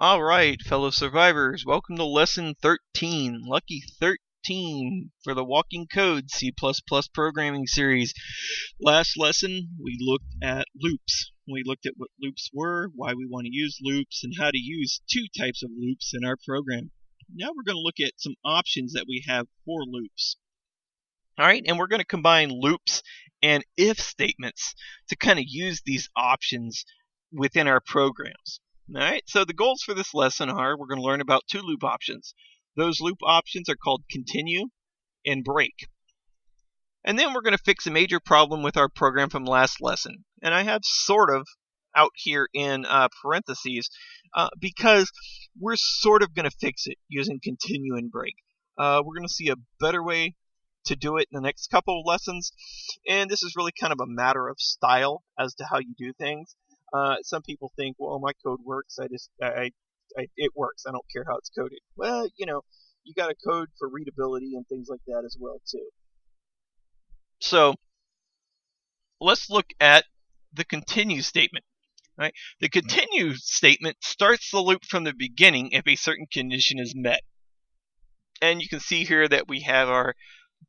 All right, fellow survivors, welcome to lesson 13, Lucky 13 for the Walking Code C++ programming series. Last lesson, we looked at loops. We looked at what loops were, why we want to use loops, and how to use two types of loops in our program. Now we're going to look at some options that we have for loops. All right, and we're going to combine loops and if statements to kind of use these options within our programs. All right, so the goals for this lesson are we're going to learn about two loop options. Those loop options are called continue and break. And then we're going to fix a major problem with our program from last lesson. And I have sort of out here in parentheses because we're sort of going to fix it using continue and break. We're going to see a better way to do it in the next couple of lessons, and this is really kind of a matter of style as to how you do things. Some people think, well, my code works. It works. I don't care how it's coded. Well, you got to code for readability and things like that as well too. So let's look at the continue statement. Right? The continue statement starts the loop from the beginning if a certain condition is met. And you can see here that we have our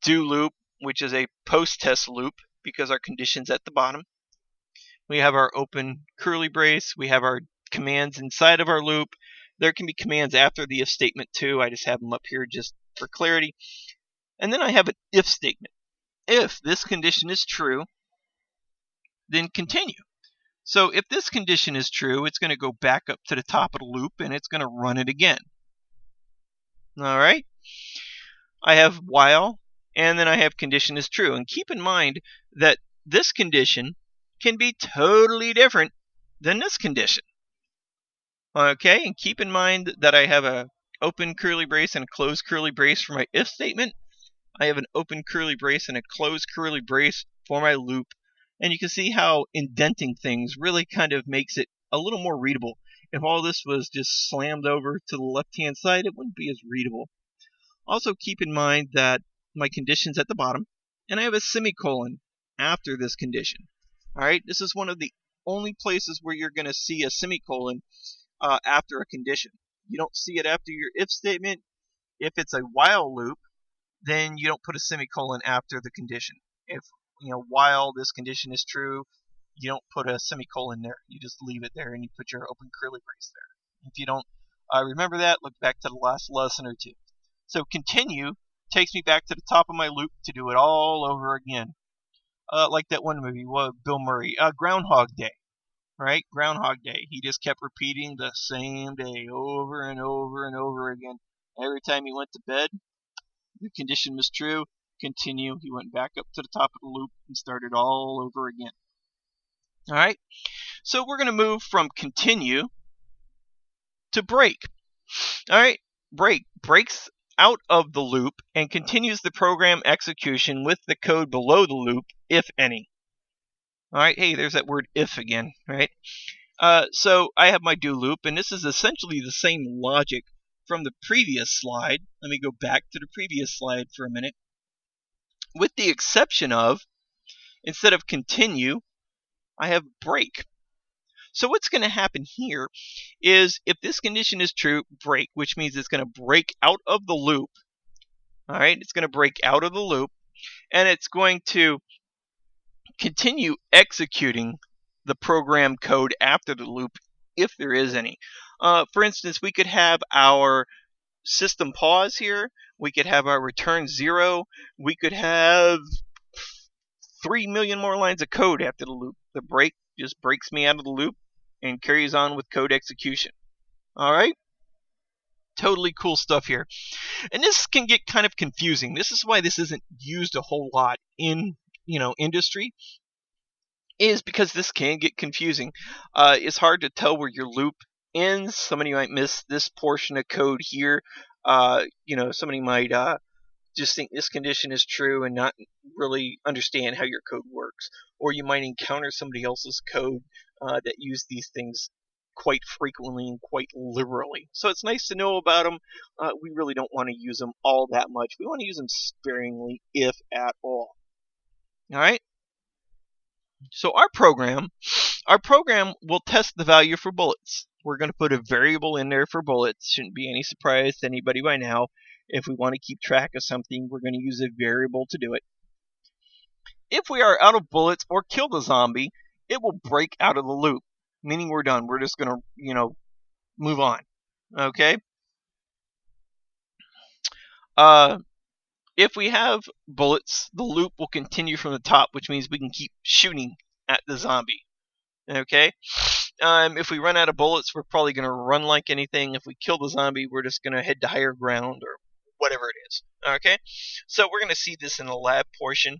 do loop, which is a post-test loop because our condition's at the bottom. We have our open curly brace. We have our commands inside of our loop. There can be commands after the if statement too. I just have them up here just for clarity. And then I have an if statement. If this condition is true, then continue. So if this condition is true, it's going to go back up to the top of the loop and it's going to run it again. All right. I have while, and then I have condition is true. And keep in mind that this condition can be totally different than this condition. Okay, and keep in mind that I have an open curly brace and a closed curly brace for my if statement. I have an open curly brace and a closed curly brace for my loop. And you can see how indenting things really kind of makes it a little more readable. If all this was just slammed over to the left-hand side, it wouldn't be as readable. Also keep in mind that my condition's at the bottom, and I have a semicolon after this condition. All right, this is one of the only places where you're going to see a semicolon after a condition. You don't see it after your if statement. If it's a while loop, then you don't put a semicolon after the condition. If while this condition is true, you don't put a semicolon there. You just leave it there and you put your open curly brace there. If you don't remember that, look back to the last lesson or two. So continue takes me back to the top of my loop to do it all over again. Like that one movie, Bill Murray, Groundhog Day, right? Groundhog Day. He just kept repeating the same day over and over and over again. Every time he went to bed, the condition was true. Continue. He went back up to the top of the loop and started all over again. All right. So we're going to move from continue to break. All right. Breaks out of the loop and continues the program execution with the code below the loop, if any. All right, hey, there's that word if again, right? So I have my do loop, and this is essentially the same logic from the previous slide. Let me go back to the previous slide for a minute. With the exception of, instead of continue, I have break. So what's going to happen here is if this condition is true, break, which means it's going to break out of the loop. All right, it's going to break out of the loop, and it's going to continue executing the program code after the loop if there is any. For instance, we could have our system pause here. We could have our return 0. We could have 3 million more lines of code after the loop. The break just breaks me out of the loop and carries on with code execution. All right? Totally cool stuff here. And this can get kind of confusing. This is why this isn't used a whole lot in industry, is because this can get confusing. It's hard to tell where your loop ends. Somebody might miss this portion of code here. Somebody might just think this condition is true and not really understand how your code works. Or you might encounter somebody else's code that use these things quite frequently and quite liberally. So it's nice to know about them. We really don't want to use them all that much. We want to use them sparingly, if at all. All right? So our program will test the value for bullets. we're going to put a variable in there for bullets. Shouldn't be any surprise to anybody by now. If we want to keep track of something, we're going to use a variable to do it. If we are out of bullets or kill the zombie, it will break out of the loop, meaning we're done. We're just going to, move on. Okay? If we have bullets, the loop will continue from the top, which means we can keep shooting at the zombie. Okay? If we run out of bullets, we're probably going to run like anything. If we kill the zombie, we're just going to head to higher ground or whatever it is. Okay? So we're going to see this in the lab portion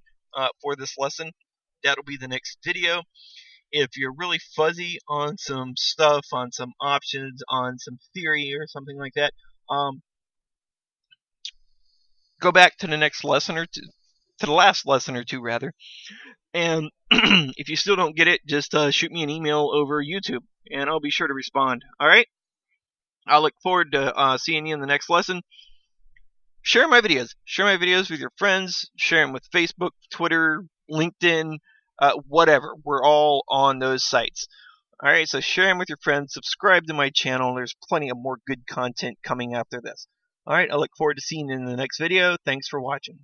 for this lesson. That'll be the next video. If you're really fuzzy on some stuff, on some options, on some theory or something like that, go back to the next lesson or two, to the last lesson or two rather. And if you still don't get it, just shoot me an email over YouTube, and I'll be sure to respond. All right? I look forward to seeing you in the next lesson. Share my videos. Share my videos with your friends. Share them with Facebook, Twitter, LinkedIn, whatever. We're all on those sites. All right, so share them with your friends. Subscribe to my channel. There's plenty of more good content coming after this. All right, I look forward to seeing you in the next video. Thanks for watching.